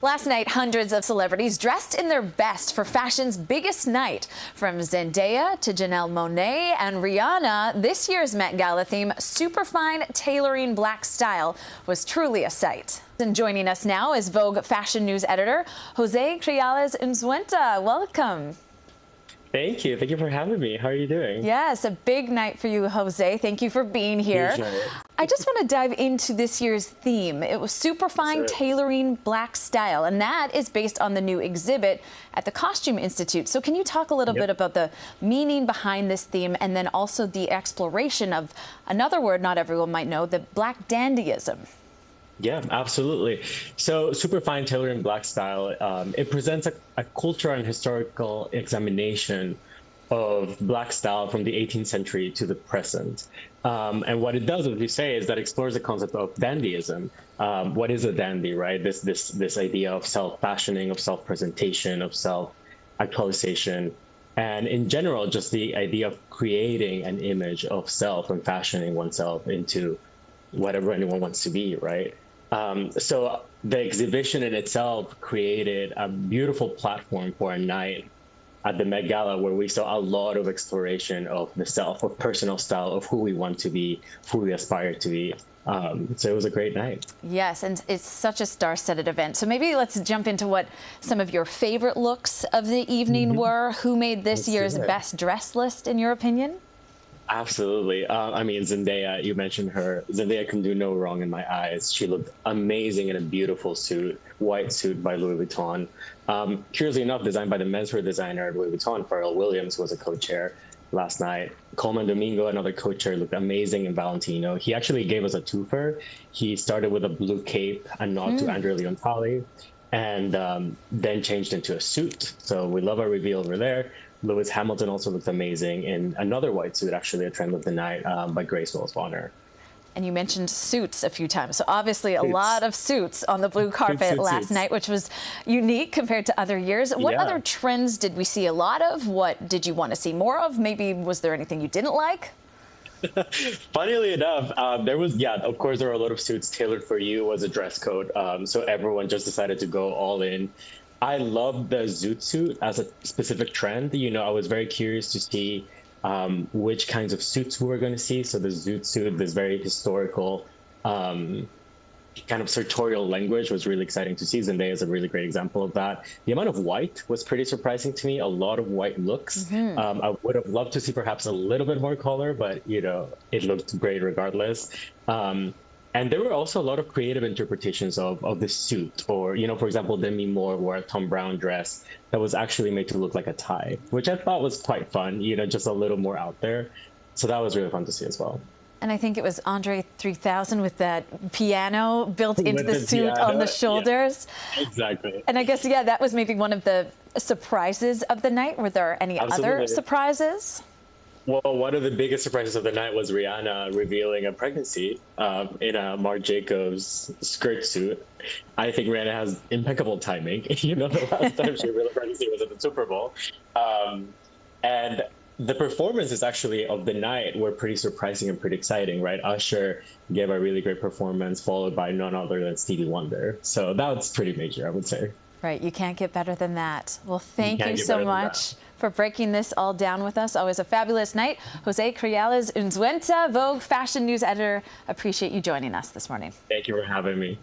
Last night, hundreds of celebrities dressed in their best for fashion's biggest night. From Zendaya to Janelle Monáe and Rihanna, this year's Met Gala theme, superfine tailoring black style, was truly a sight. And joining us now is Vogue fashion news editor Jose Criales Unzueta. Welcome. Thank you. Thank you for having me. How are you doing? Yes, a big night for you, Jose. Thank you for being here. I just want to dive into this year's theme. It was superfine tailoring black style, and that is based on the new exhibit at the Costume Institute. So can you talk a little bit about the meaning behind this theme and then also the exploration of another word not everyone might know, the black dandyism? Yeah, absolutely. So superfine tailoring black style, it presents a cultural and historical examination of black style from the 18th century to the present. And what it does, as you say, is that explores the concept of dandyism. What is a dandy, right? This idea of self-fashioning, of self-presentation, of self-actualization, and in general, just the idea of creating an image of self and fashioning oneself into whatever anyone wants to be, right? So the exhibition in itself created a beautiful platform for a night at the Met Gala where we saw a lot of exploration of the self, of personal style, of who we want to be, who we aspire to be. So it was a great night. Yes, and it's such a star-studded event. So maybe let's jump into what some of your favorite looks of the evening were. Who made this year's best dress list, in your opinion? Absolutely. I mean, Zendaya, you mentioned her. Zendaya can do no wrong in my eyes. She looked amazing in a beautiful suit, white suit by Louis Vuitton. Curiously enough, designed by the menswear designer at Louis Vuitton, Pharrell Williams was a co-chair last night. Coleman Domingo, another co-chair, looked amazing in Valentino. He actually gave us a twofer. He started with a blue cape, a nod to Andrea Leontali, and then changed into a suit. So we love our reveal over there. Lewis Hamilton also looked amazing in another white suit, actually a trend of the night by Grace Wells Bonner. And you mentioned suits a few times. So obviously a lot of suits on the blue carpet last night, which was unique compared to other years. What other trends did we see a lot of? What did you want to see more of? Maybe was there anything you didn't like? Funnily enough, of course, there were a lot of suits. Tailored for You was a dress code. So everyone just decided to go all in. I love the zoot suit as a specific trend. You know, I was very curious to see which kinds of suits we were going to see. So the zoot suit, this very historical kind of sartorial language, was really exciting to see. Zendaya is a really great example of that. The amount of white was pretty surprising to me. A lot of white looks. I would have loved to see perhaps a little bit more color, but, you know, it looked great regardless. And there were also a lot of creative interpretations of the suit. Or, you know, for example, Demi Moore wore a Thom Browne dress that was actually made to look like a tie, which I thought was quite fun, you know, just a little more out there. So that was really fun to see as well. And I think it was Andre 3000 with that piano built into the suit on the shoulders. Yeah, exactly. And I guess, that was maybe one of the surprises of the night. Were there any other surprises? Well, one of the biggest surprises of the night was Rihanna revealing a pregnancy in a Marc Jacobs skirt suit. I think Rihanna has impeccable timing. You know, the last time she revealed a pregnancy was at the Super Bowl. And the performances actually of the night were pretty surprising and pretty exciting, right? Usher gave a really great performance, followed by none other than Stevie Wonder. So that was pretty major, I would say. Right, you can't get better than that. Well, thank you so much for breaking this all down with us. Always a fabulous night. Jose Criales Unzueta, Vogue fashion news editor. Appreciate you joining us this morning. Thank you for having me.